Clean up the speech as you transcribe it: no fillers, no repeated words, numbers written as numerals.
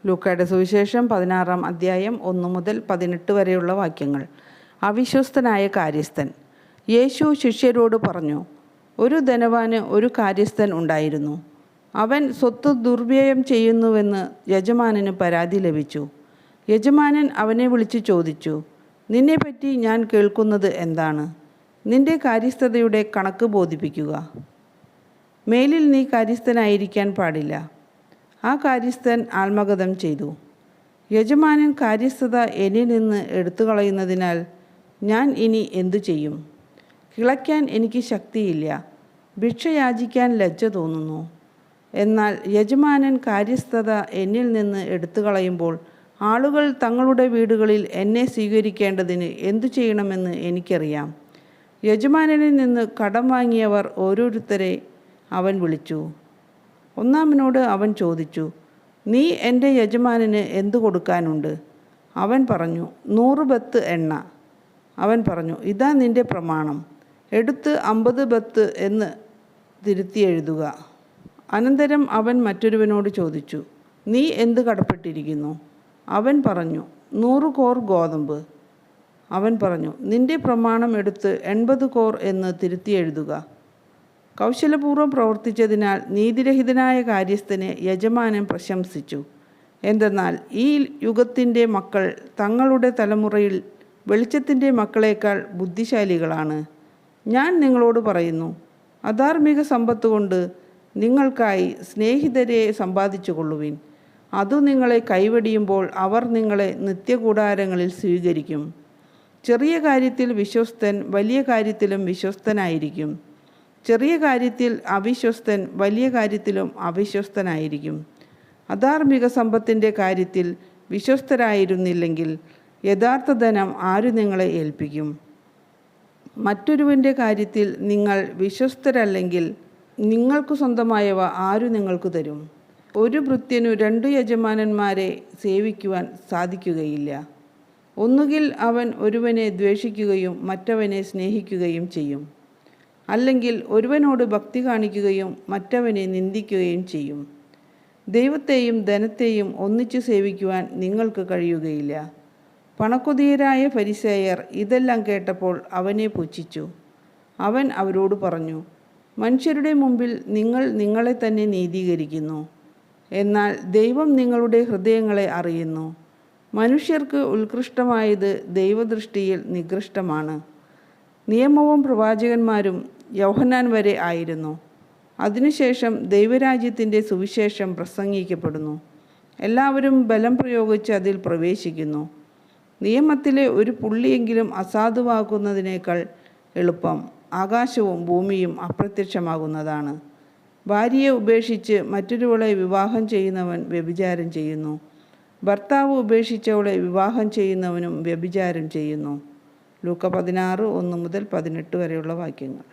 ലൂക്കായുടെ സുവിശേഷം 16-ാം അധ്യായം 1 മുതൽ 18 വരെയുള്ള വാക്യങ്ങൾ. അവിശ്വസ്തനായ കാര്യസ്ഥൻ. യേശു ശിഷ്യരോട് പറഞ്ഞു, ഒരു ധനവാന് ഒരു കാര്യസ്ഥൻ ഉണ്ടായിരുന്നു. അവൻ സ്വത്ത് ദുർവ്യയം ചെയ്യുന്നുവെന്ന് യജമാനന് പരാതി ലഭിച്ചു. യജമാനൻ അവനെ വിളിച്ചു ചോദിച്ചു, നിന്നെപ്പറ്റി ഞാൻ കേൾക്കുന്നത് എന്താണ്? നിന്റെ കാര്യസ്ഥതയുടെ കണക്ക് ബോധിപ്പിക്കുക. മേലിൽ നീ കാര്യസ്ഥനായിരിക്കാൻ പാടില്ല. ആ കാര്യസ്ഥൻ ആത്മഗതം ചെയ്തു, യജമാനൻ കാര്യസ്ഥത എന്നിൽ നിന്ന് എടുത്തു കളയുന്നതിനാൽ ഞാൻ ഇനി എന്തു ചെയ്യും? കിളയ്ക്കാൻ എനിക്ക് ശക്തിയില്ല, ഭിക്ഷ യാചിക്കാൻ ലജ്ജ തോന്നുന്നു. എന്നാൽ യജമാനൻ കാര്യസ്ഥത എന്നിൽ നിന്ന് എടുത്തു കളയുമ്പോൾ ആളുകൾ തങ്ങളുടെ വീടുകളിൽ എന്നെ സ്വീകരിക്കേണ്ടതിന് എന്തു ചെയ്യണമെന്ന് എനിക്കറിയാം. യജമാനനിൽ നിന്ന് കടം വാങ്ങിയവർ ഓരോരുത്തരെ അവൻ വിളിച്ചു. ഒന്നാമനോട് അവൻ ചോദിച്ചു, നീ എൻ്റെ യജമാനന് എന്തു കൊടുക്കാനുണ്ട്? അവൻ പറഞ്ഞു, 100 ബത്ത് എണ്ണ. അവൻ പറഞ്ഞു, ഇതാ നിൻ്റെ പ്രമാണം, എടുത്ത് 50 ബത്ത് എന്ന് തിരുത്തി എഴുതുക. അനന്തരം അവൻ മറ്റൊരുവനോട് ചോദിച്ചു, നീ എന്ത് കടപ്പെട്ടിരിക്കുന്നു? അവൻ പറഞ്ഞു, 100 കോർ ഗോതമ്പ്. അവൻ പറഞ്ഞു, നിൻ്റെ പ്രമാണം എടുത്ത് 80 കോർ എന്ന് തിരുത്തി എഴുതുക. കൗശലപൂർവ്വം പ്രവർത്തിച്ചതിനാൽ നീതിരഹിതനായ കാര്യസ്ഥനെ യജമാനൻ പ്രശംസിച്ചു. എന്തെന്നാൽ ഈ യുഗത്തിൻ്റെ മക്കൾ തങ്ങളുടെ തലമുറയിൽ വെളിച്ചത്തിൻ്റെ മക്കളേക്കാൾ ബുദ്ധിശാലികളാണ്. ഞാൻ നിങ്ങളോട് പറയുന്നു, അധാർമിക സമ്പത്ത് കൊണ്ട് നിങ്ങൾക്കായി സ്നേഹിതരെ സമ്പാദിച്ചു കൊള്ളുവിൻ. അതു നിങ്ങളെ കൈവെടിയുമ്പോൾ അവർ നിങ്ങളെ നിത്യകൂടാരങ്ങളിൽ സ്വീകരിക്കും. ചെറിയ കാര്യത്തിൽ വിശ്വസ്തൻ വലിയ കാര്യത്തിലും വിശ്വസ്തനായിരിക്കും. ചെറിയ കാര്യത്തിൽ അവിശ്വസ്തൻ വലിയ കാര്യത്തിലും അവിശ്വസ്തനായിരിക്കും. അധാർമിക സമ്പത്തിൻ്റെ കാര്യത്തിൽ വിശ്വസ്തരായിരുന്നില്ലെങ്കിൽ യഥാർത്ഥ ധനം ആര് നിങ്ങളെ ഏൽപ്പിക്കും? മറ്റൊരുവൻ്റെ കാര്യത്തിൽ നിങ്ങൾ വിശ്വസ്തരല്ലെങ്കിൽ നിങ്ങൾക്ക് സ്വന്തമായവ ആരു നിങ്ങൾക്ക് തരും? ഒരു ഭൃത്യനു 2 യജമാനന്മാരെ സേവിക്കുവാൻ സാധിക്കുകയില്ല. ഒന്നുകിൽ അവൻ ഒരുവനെ ദ്വേഷിക്കുകയും മറ്റവനെ സ്നേഹിക്കുകയും ചെയ്യും, അല്ലെങ്കിൽ ഒരുവനോട് ഭക്തി കാണിക്കുകയും മറ്റവനെ നിന്ദിക്കുകയും ചെയ്യും. ദൈവത്തെയും ധനത്തെയും ഒന്നിച്ചു സേവിക്കുവാൻ നിങ്ങൾക്ക് കഴിയുകയില്ല. പണക്കൊതിയരായ ഫരിസേയർ ഇതെല്ലാം കേട്ടപ്പോൾ അവനെ പുച്ഛിച്ചു. അവൻ അവരോട് പറഞ്ഞു, മനുഷ്യരുടെ മുമ്പിൽ നിങ്ങൾ നിങ്ങളെ തന്നെ നീതീകരിക്കുന്നു, എന്നാൽ ദൈവം നിങ്ങളുടെ ഹൃദയങ്ങളെ അറിയുന്നു. മനുഷ്യർക്ക് ഉത്കൃഷ്ടമായത് ദൈവദൃഷ്ടിയിൽ നികൃഷ്ടമാണ്. നിയമവും പ്രവാചകന്മാരും യോഹന്നാൻ വരെ ആയിരുന്നു. അതിനുശേഷം ദൈവരാജ്യത്തിൻ്റെ സുവിശേഷം പ്രസംഗിക്കപ്പെടുന്നു. എല്ലാവരും ബലം പ്രയോഗിച്ച് അതിൽ പ്രവേശിക്കുന്നു. നിയമത്തിലെ ഒരു പുള്ളിയെങ്കിലും അസാധുവാക്കുന്നതിനേക്കാൾ എളുപ്പം ആകാശവും ഭൂമിയും അപ്രത്യക്ഷമാകുന്നതാണ്. ഭാര്യയെ ഉപേക്ഷിച്ച് മറ്റൊരുവളെ വിവാഹം ചെയ്യുന്നവൻ വ്യഭിചാരം ചെയ്യുന്നു. ഭർത്താവ് ഉപേക്ഷിച്ചവളെ വിവാഹം ചെയ്യുന്നവനും വ്യഭിചാരം ചെയ്യുന്നു. ലൂക്ക 16:1 മുതൽ 18 വരെയുള്ള വാക്യങ്ങൾ.